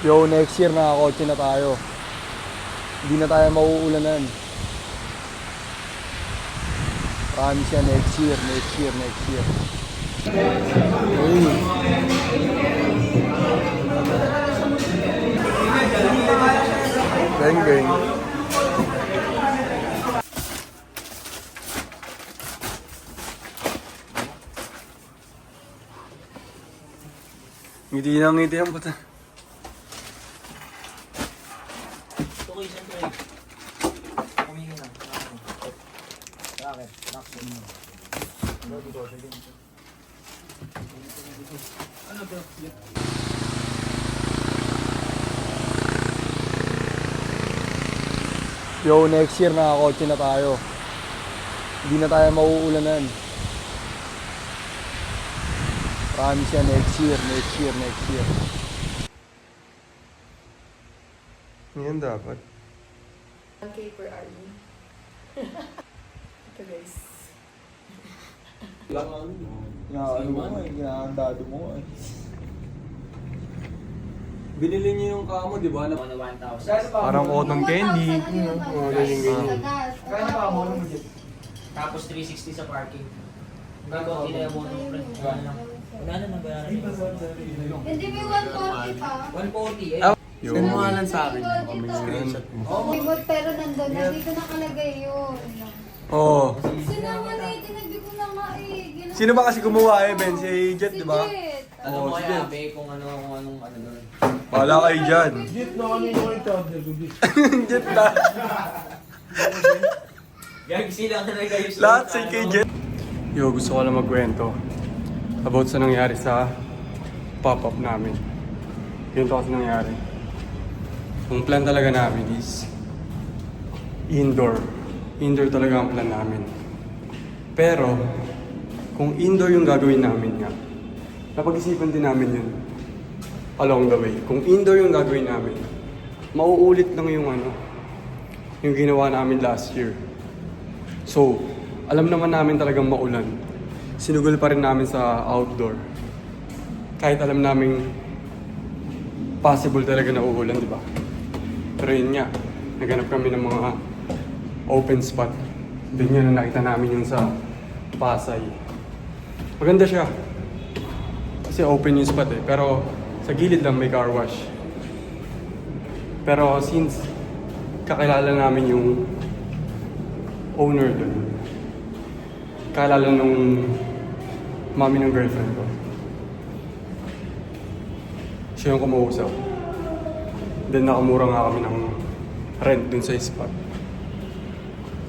Yo, next year nakakotse na tayo. Hindi na tayo mauulanan. Promise yan, next year. Hey. Bang bang. Ngiti ang puta. Okay, siyempre. Kumingin na. Bakit? Bakit? Ano to? Yo, next year nakakotse na tayo. Hindi na tayo mauulanan. Promise yan, next year. Yan dapat. 1K per RE. Ito guys. Inaandado mo eh. Binili niyo yung kamo, di ba? Ano 1,000? Parang cotton candy. Kaya pa mo lang Tapos 360 sa parking. Hindi ko tinaya mo ng friend. Wala na nabayaran. Hindi may 140 pa. 140 eh. Send mo nga lang sa akin. Screenshot mo. Pero nandun, nandito nakalagay yun. Oo. Sinama na eh, tinagdi ko na nga eh. Sino ba kasi gumawa eh, Ben? Si Jet, di ba? Jet. Ano Oo, mo sige. kaya, be, kung anong ano doon. Wala kayo dyan. Jet na kami yung charger ko. Jet na. Gag sila na kayo sa Lahat say kay Jet. Yo, gusto ko lang magkwento about sa nangyari sa pop-up namin. Ganito kasi nangyari. Ang plan talaga namin is indoor. Indoor talaga ang plan namin. Pero, kung indoor yung gagawin namin nga, napag-isipan din namin yun along the way. Kung indoor yung gagawin namin, mauulit lang yung yung ginawa namin last year. So, alam naman namin talagang maulan. Sinugol pa rin namin sa outdoor. Kahit alam namin possible talaga na uulan, di ba? Pero yun nga, naghanap kami ng mga open spot. Doon nga na nakita namin yung sa Pasay. Maganda siya. Kasi open yung spot eh. Pero sa gilid lang may car wash. Pero since kakilala namin yung owner doon, kakilala nung mami ng girlfriend ko, siya yung kumuusap. Then nakamura nga kami ng rent dun sa spot.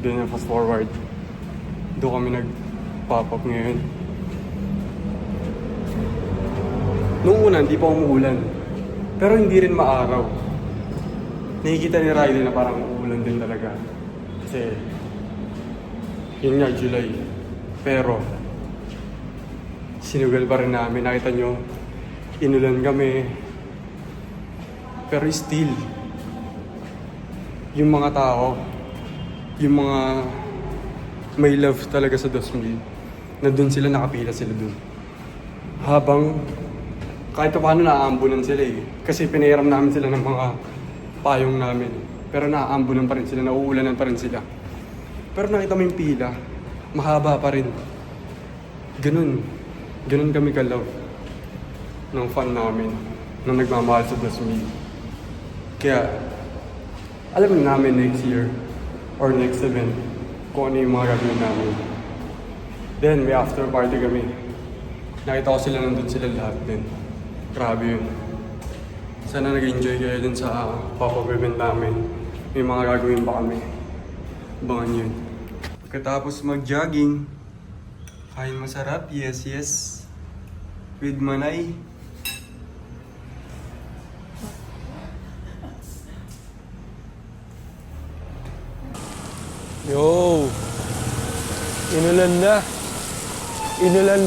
Then na fast forward, doon kami nag-pop up ngayon. Noong una, hindi pa umuulan. Pero hindi rin maaraw. Nakikita ni Riley na parang uulan din talaga. Kasi, yun nga, July. Pero, sinugal pa rin namin. Nakita nyo, inulan kami. Pero still, yung mga tao, yung mga may love talaga sa 2,000, na dun sila, nakapila sila dun. Habang, kahit pa paano naaambunan sila eh. Kasi pinahiram namin sila ng mga payong namin. Pero naaambunan pa rin sila, nauulanan pa rin sila. Pero nakita mo yung pila, mahaba pa rin. Ganun kami ka-love ng fan namin, na nagmamahal sa 2,000. Kaya, alam namin next year, or next event, kung ano yung mga gagawin namin. Then, may after party kami. Nakita ko sila, nandun sila lahat din. Grabe yun. Sana nag-enjoy kayo dun sa pop-up event namin. May mga gagawin pa kami. Abangan yun. Pagkatapos mag-jogging, kain masarap, yes. With Manay. Yo! Inulan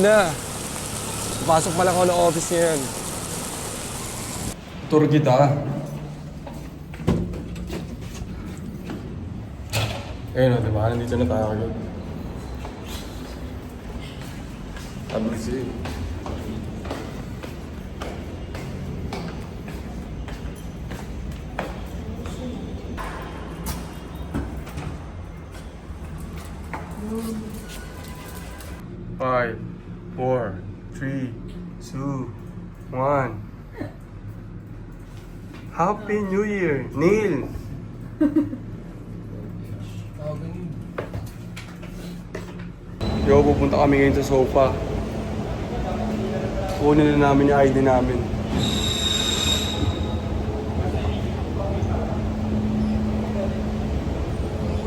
na. Pasok pala ako ng office ngayon. Tour kita. Ayun o, diba? Nandito na tayo agad. 5, 4, 3, 2, 1. Happy New Year, Neil! Yo, pupunta kami ngayon sa sofa. Kunin na namin yung ID namin.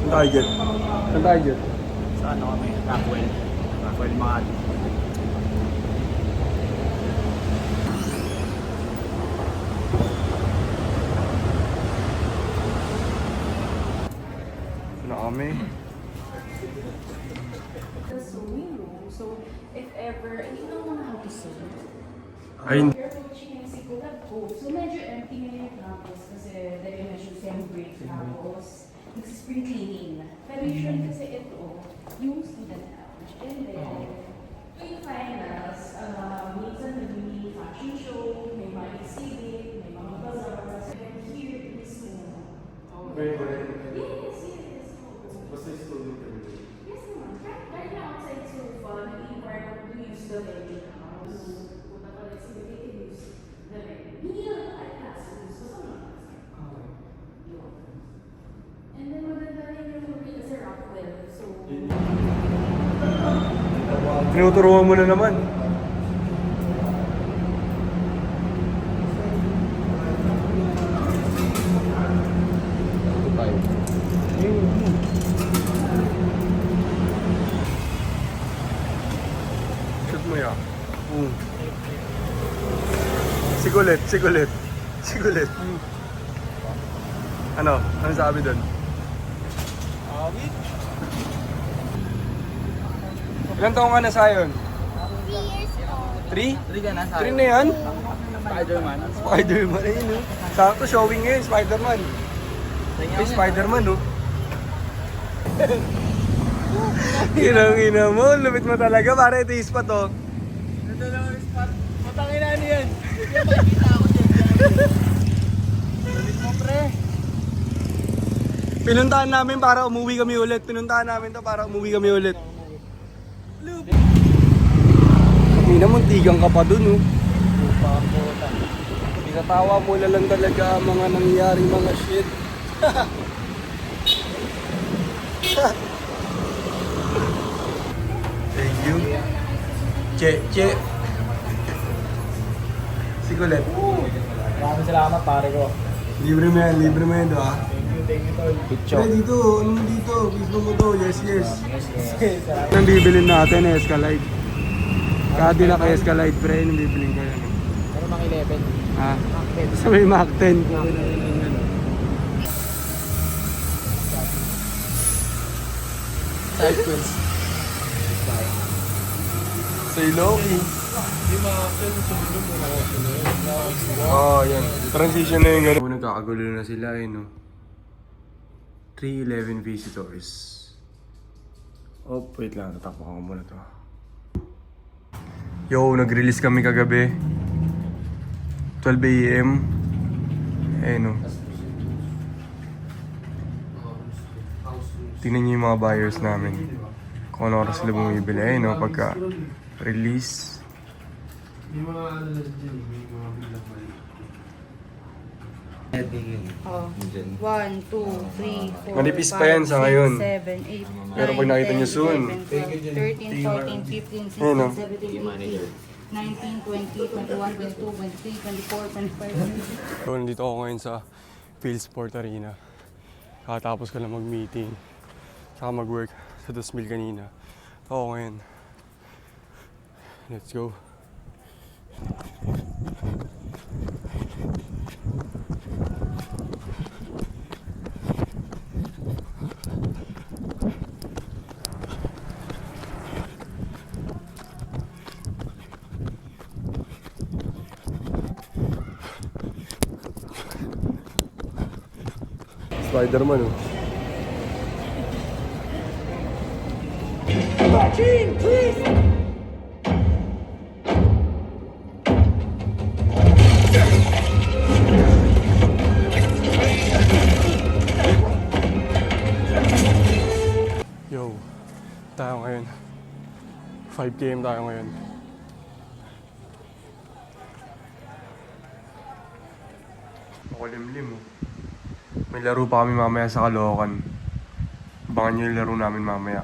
Saan tayo, Jet? Saan tayo, Jet? Sa ano kami? Rockwell. Rockwell Makati. Saan na kami? the sewing room. So, if ever, you don't know how to sew. Ay, hindi. You're coaching yung psikolog ko. So, medyo empty ngayon yung campus kasi dahil yung medyo sem-break tapos nag-spring cleaning. Pero usually kasi ito, yung student lounge. And then, tuwing finals, minsan nag-mini fashion show, may mga exhibit, may mga bazaars. And here is Yes, yes. Basta yung student kami. Yes, naman. Right now, outside sofa, nag-inquire to use the venue now. So, punta ka like, sige, they can use the venue. Hindi na lang at classrooms. So, saan lang? Yun. And then, maganda rin yung movie kasi Rockwell. So, Tinuturuan mo na naman. Shoot mo yan. Sigulit, sigulit. Sigulit. Ano? Ano sabi doon? Ilan taong ka na sa'yon? 3 years old. 3? 3 ka na sa 3 na yan? Spider-Man. Spider-Man, ayun no. Sakto showing ngayon, Spider-Man. Ay, Spider-Man no. Ina mo, lupit mo talaga, para ito yung spot oh. Ito lang ang spot. Matangin na ano yan. Hindi ko makikita ako dyan. Ulit mo pre. Pinuntahan namin para umuwi kami ulit. Pinuntahan namin to para umuwi kami ulit. Ina mo, tigang ka pa dun oh. Pinatawa mo na lang talaga ang mga nangyayari mga shit. Thank you. Che. Sigulet. Maraming salamat pare ko. Libre mo yan, do ah. Thank you tol. Hey, dito, ano mo dito? Gusto mo to? Yes. Nang bibilin natin, Escalade. Cadillac Escalade, pre, nang bibilin ko yan. Pero mga 11. Ha? Sa may Mac 10. Side quills. Say Loki. Oh, yan. Transition na yung gano'n. Nagkakagulo na sila eh, no? 311 visitors. Oh, wait lang. Tatakpan ko muna to. Yo, nag-release kami kagabi. 12 AM. Eh, no? Tingnan niyo yung mga buyers namin. Kung ano oras sila bumibili. Eh, no? Pagka release. May mga ano na dyan, may mga bilang mali. Oh. 1, 2, 3, 4, Manipis pa yan sa ngayon. 7, 8, Pero pag nakita nyo soon. 13, 14, 15, 16, Ayun, no? 17, 18, 19, 20, 21, 22, 23, 24, 25. So, nandito ako ngayon sa Philsport Arena. Kakatapos ko lang mag-meeting. Saka mag-work sa 2,000 kanina. Ako ngayon. Let's go. Spider-Man oh. Yo, tayo ngayon 5 km tayo ngayon. Makulimlim oh. May laro pa kami mamaya sa Caloocan. Abangan nyo yung laro namin mamaya.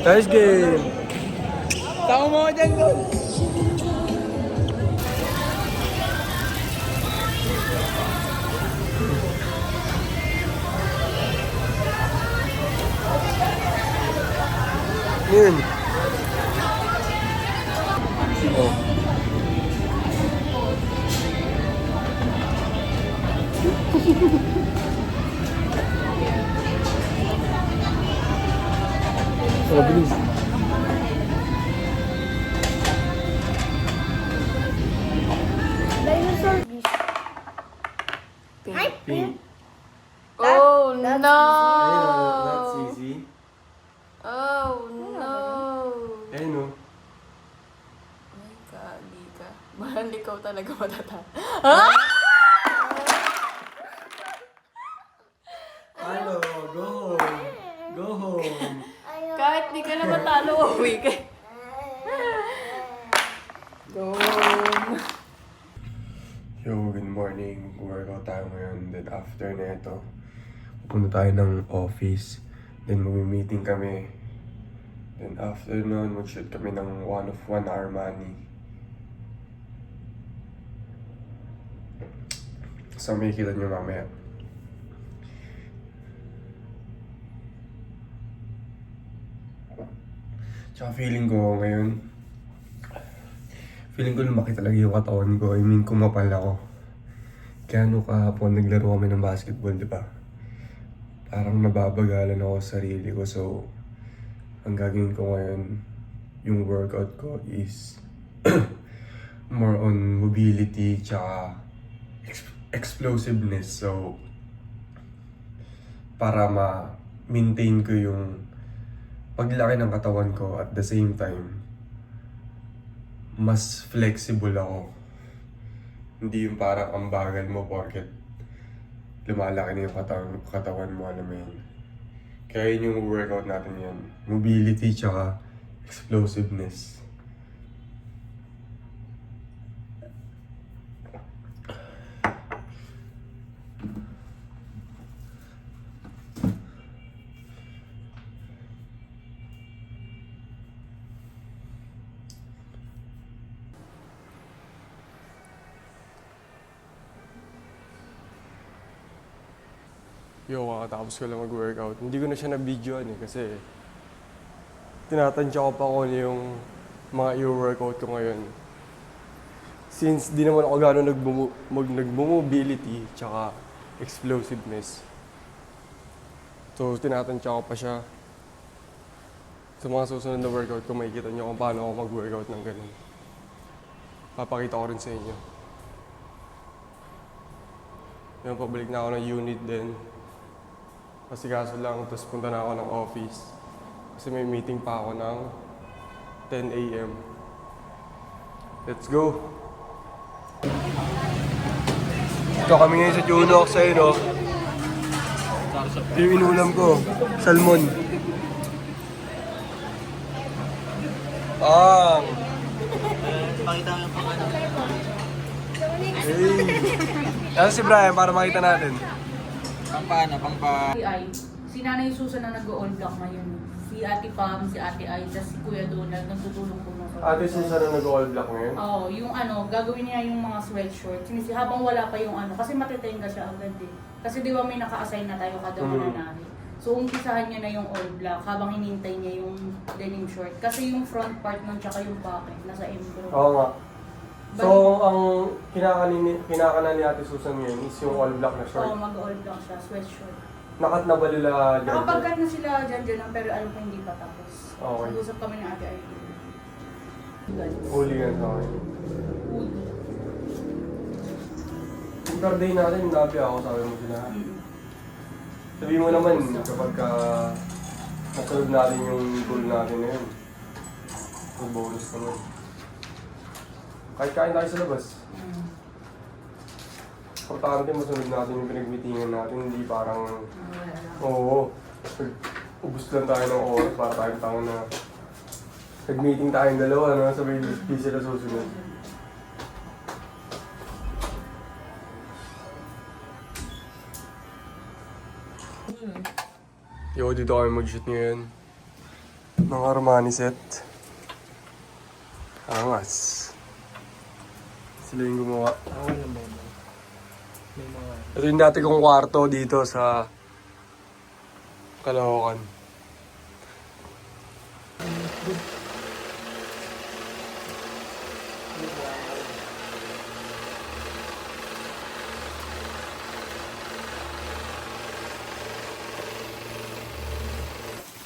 Nice game! Tama mo ka dyan, Lord! Yun! Oh. Oh, bilis. Pink. Oh no! That's easy. Oh no! Ayun o. Ay, kagi ka. Mahal ikaw talaga matata. Ano? Go home. Go home. Kahit di ka na matalo, uwi ka. Go. Yo, good morning. Mag-workout tayo ngayon. Then after na ito, pupunta tayo ng office. Then mag-meeting kami. Then after nun, mag-shoot kami ng 1 Armani. So makikita nyo mamaya. Tsaka feeling ko ngayon, lumaki talaga yung katawan ko. I mean, kumapal ako. Kaya nung kahapon, naglaro kami ng basketball, di ba? Parang nababagalan ako sa sarili ko. So, ang gagawin ko ngayon, yung workout ko is more on mobility tsaka explosiveness. So, para ma-maintain ko yung paglaki ng katawan ko at the same time, mas flexible ako. Hindi yung parang ang bagal mo porket lumalaki na yung katawan mo, alam mo yun. Kaya yun yung workout natin yan. Mobility tsaka explosiveness. Yo, kakatapos ko lang mag-workout. Hindi ko na siya na-videoan kasi tinatansya ko pa kung ano yung mga i-workout ko ngayon. Since di naman ako gano'n nagmo-mobility tsaka explosiveness. So, tinatansya ko pa siya. Sa mga susunod na workout ko, makikita nyo kung paano ako mag-workout ng ganun. Papakita ko rin sa inyo. Yan, pabalik na ako ng unit din. Masikaso lang, tapos punta na ako ng office. Kasi may meeting pa ako ng 10 a.m. Let's go! Ito kami ngayon sa Junox sa'yo, no? Yung inulam ko, salmon. Pakita mo yung pang ano. Hey! Yan si Brian para makita natin. Pang paano? Pang pa... Ay, si Nanay Susan na nag-all block ngayon. Si Ate Pam, si Ate Ay, tapos si Kuya Donald, nagtutulong po ng Ate Susan na nag-all black ngayon? Oo, yung ano, gagawin niya yung mga sweatshirt. Sinisi, habang wala pa yung ano, kasi matitenga siya agad eh. Kasi di ba may naka-assign na tayo kada mananari. So, umpisahan niya na yung all black habang hinintay niya yung denim short. Kasi yung front part nun tsaka yung pocket, nasa embro. Oo nga. So, ang kinakanan ni Ate Susan ngayon is yung all black na Oo, short. mag-all black siya, sweatshirt. Nakat na ba nila dyan? Nakapagkat na sila dyan lang, pero alam ko hindi pa tapos. Okay. Nag-usap kami ni Ate Arlene. Huli yan sa akin. Uli. Yung third day natin, nabi ako, sabi mo sila. Sabi mo naman, kapag nasunod natin yung goal natin ngayon, may bonus naman. Kahit kain tayo sa labas. Importante masunod natin yung pinag-meetingan natin, hindi parang, oo, ubus lang tayo ng oras para tayong tanga na nag-meeting tayong dalawa, no? Sabi, di sila susunod. Yo, dito kami mag-shoot ngayon. Ng Armani set. Angas. Sila yung gumawa. Ito yung dati kong kwarto dito sa Caloocan.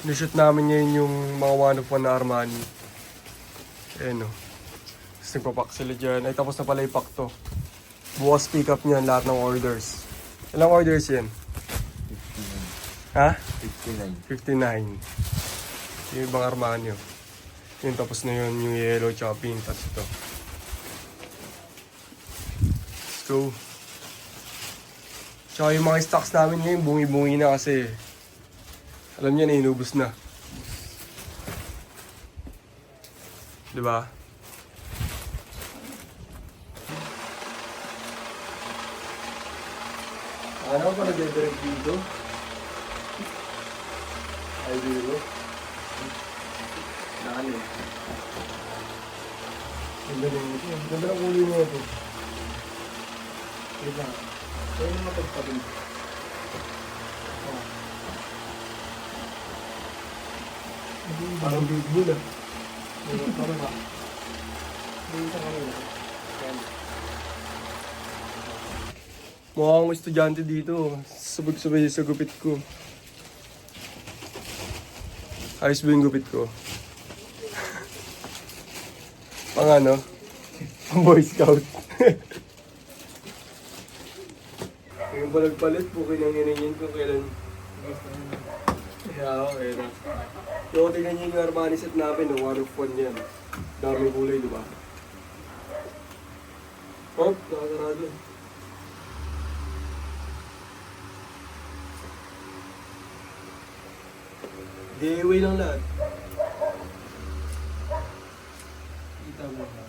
Nishoot namin ngayon yung mga one of one na Armani. Ayan o. Tapos nagpapak sila dyan. Ay tapos na pala ipak to. Bukas pick up niyan lahat ng orders. Ilang orders yan? 59. Ha? 59. Yung ibang Armani o. Yun tapos na yun yung yellow tsaka pink. Tapos ito. Let's go. Tsaka yung mga stocks namin ngayon bungi-bungi na kasi alam niya na inubos na. Diba? Ano pa nag-direct dito? Ay, dito. Nani? Ganda rin ito. Ganda ng ulo mo ito. Wait lang. Kaya yung matagpagin. Parang big bull ah. Parang ba? Dito kanina. Mukha akong estudyante dito. Sabag-sabay sa gupit ko. Ayos ba yung gupit ko? Pang ano? Pang Boy Scout. Yung balagpalit po kinanginingin ko kailan. Yeah, okay na. So, tingnan nyo yung Armani set namin, no? One of one yan. Daming kulay, di ba? Oh, nakasarado. Giveaway lang lahat. Kita mo ba?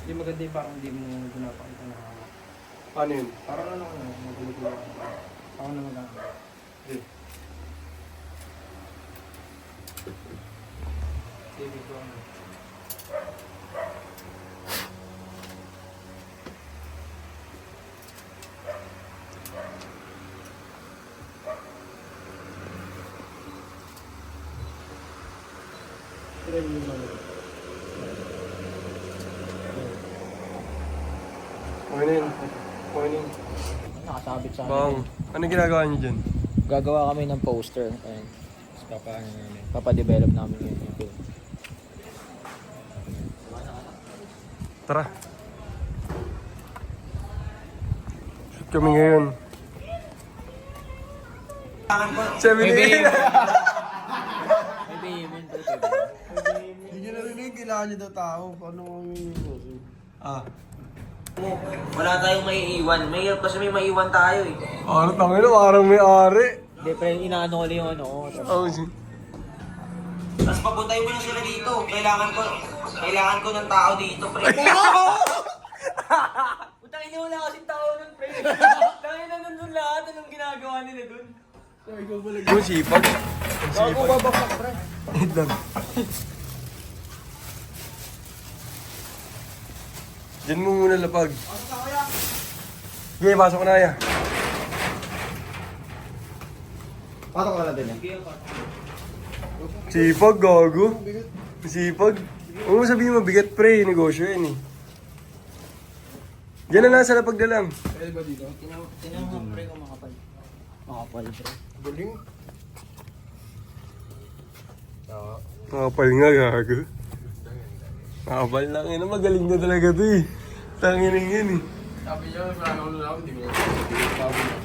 Hindi maganda yung parang hindi mo pinapakita na Ano yun? parang magulo-gulo. Ako na maganda. Hindi. TV ko ano. Tingnan nyo yung ano. Okay na yun. Okay na yun. Nakasabit sa Bang, ano ginagawa niyo dyan? Gagawa kami ng poster. Ayun. Papadevelop namin yun. Yung film. Tara. Shoot kami ngayon. 7 May a.m. payment. Hindi nyo narinig, kailangan nyo daw tao. Paano kami yung Ah. Wala tayong maiiwan. Mahirap kasi may maiiwan tayo eh. Ano tangin na, parang may ari. Hindi, pre, inaano ko lang yung ano. Oh, si. Tapos papuntahin mo na sila dito. Kailangan ko ng tao dito, pre. Putang ina, wala kasing tao nun, pre. Tangin na nun lahat. Anong ginagawa nila dun? Yung sipag. Ako babaksak, pre. Wait lang. Diyan mo muna lapag. Sige, pasok na ya. Patok ka na din eh. Sipag, gago. Sipag. Huwag mo sabihin mabigat pre, negosyo yan eh. Diyan na lang sa lapag na lang. Pwede ba dito? Tinan mo pre kung makapal. Makapal pre. Galing. Oo. Makapal nga, gago. Makapal lang yun. Magaling na talaga to eh. Tangin na yun eh. Sabi niya, parang ano lang, hindi ko lang sasabihin. Sabi niya,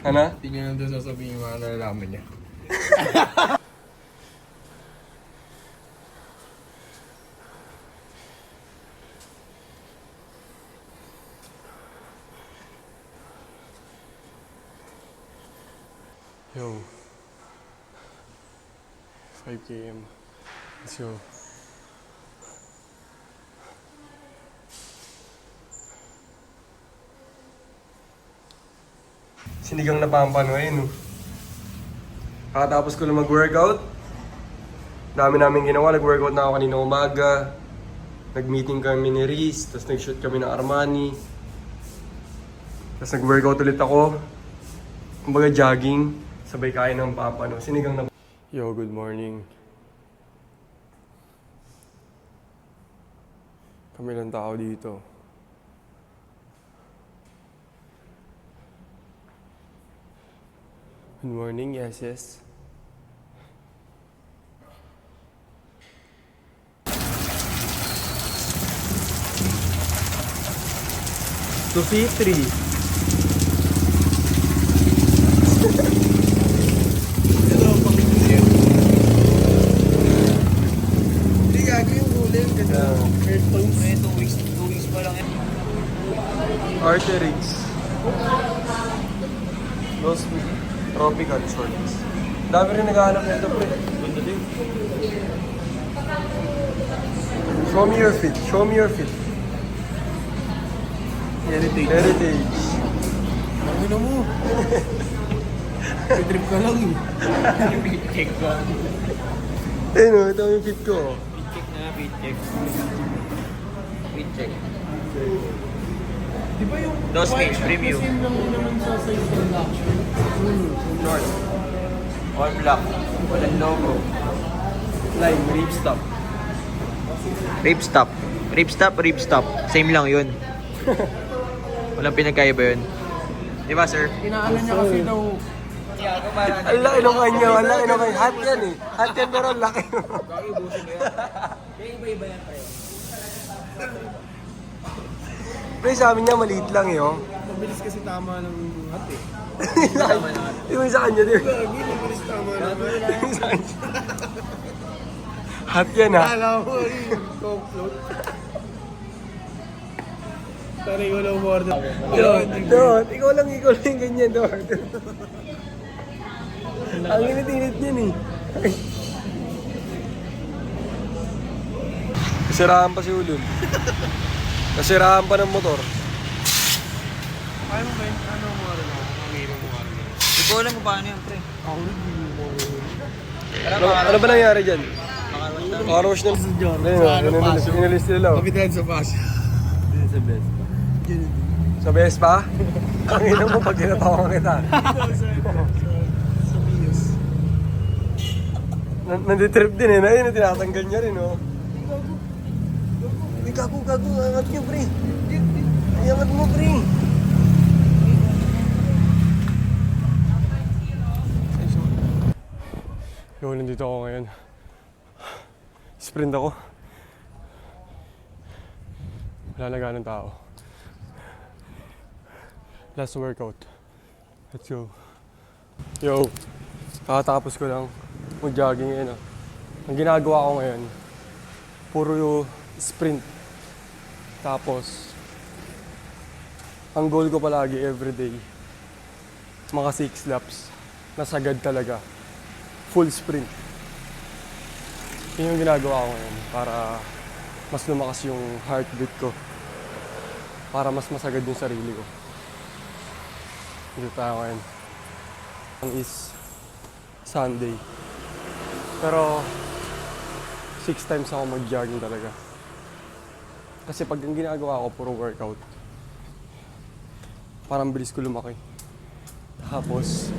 Ano? hindi niya nandun sasabihin yung mga nalalaman niya. Yo. 5 km. Let's go. Sinigang na pampano eh, no? Kakatapos ko lang mag-workout. Dami namin ginawa. Nag-workout na ako kanina umaga. Nag-meeting kami ni Reese. Tapos nag-shoot kami ng Armani. Tapos nag-workout ulit ako. Kumbaga jogging. Sabay kain ng papano. Sinigang na... Yo, good morning. Kami lang tao dito. Good morning, yes. To C3. Hindi gagi yung huli. Kasi headphones. May 2 weeks pa lang yan. Arterix. Lost me. Tropical shorts. Dami rin naghahanap nito, pre. Ganda din. Show me your fit. Show me your fit. Heritage. Ano na mo? May trip ka lang eh. Check ko. Eh no, ito yung fit ko. Check na, check. Check. Di ba yung... Dos Page Premium. Kasi lang naman sa size ng luxury. Short. All black. Walang logo. Line, ripstop. Ripstop. Same lang yun. Walang pinagkaiba yun. Di ba, sir? Inaano niya kasi daw... Ang laki nung kanya, ang laki nung kanya. Hot yan eh. Hot yan pero ang laki. Kaya iba-iba yan, pre. Pre, sa amin niya maliit lang eh, oh. Mabilis kasi tama ng hat eh. Yung sa kanya din. Gagi, mabilis tama ng hat. Yung sa kanya. Hot yan ah. Kala ko eh, coke float. Sorry, ko lang umorder. Dot, ikaw lang yung ganyan, Dot. Ang init-init niyan eh. Kasiraan pa si Ulul. Kasiraan pa ng motor. Kaya mo ba yun? Ano mo rin ako? Pamiro mo rin ako. Hindi ko alam kung paano yan, pre. Ako rin, hindi mo Ano ba nangyari dyan? Car wash na. Inalis nila. Oh. Kapitan sa bus. Sa Vespa? Ang ina mo pag tinatawa kita. Sa Pius. Nanditrip din eh. Ayun, tinatanggal niya rin oh. Gago. Angat niyo, pre. Angat mo, pre. Yo, nandito ako ngayon. Sprint ako. Wala na ganun tao. Last workout. Let's go. Yo, kakatapos ko lang mag-jogging ngayon. Ang ginagawa ko ngayon, puro yung sprint. Tapos, ang goal ko palagi everyday, mga 6 laps, nasagad talaga. Full sprint. Yun yung ginagawa ko ngayon para mas lumakas yung heartbeat ko. Para mas masagad yung sarili ko. Dito tayo ngayon. Ang is Sunday. Pero 6 times ako mag-jogging talaga. Kasi pag yung ginagawa ko, puro workout. Parang bilis ko lumaki. Tapos,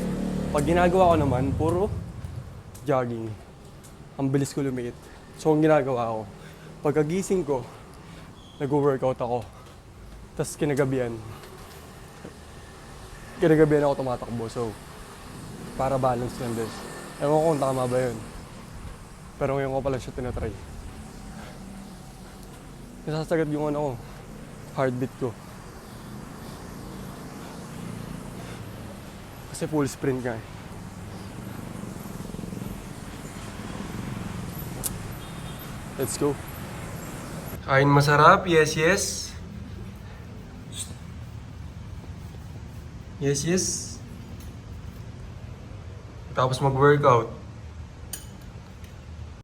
pag ginagawa ko naman, puro jogging. Ang bilis ko lumiit. So, ang ginagawa ko, Pagkagising ko, nag-workout ako. Tapos kinagabihan ako tumatakbo. So, para balance lang din. Ewan ko kung tama ba yun. Pero ngayon ko pala siya tinatry. Nasasagad yung ano ko, heartbeat ko. Kasi full sprint ka eh. Let's go. Kain masarap, yes, yes. Yes, yes. Tapos mag-workout.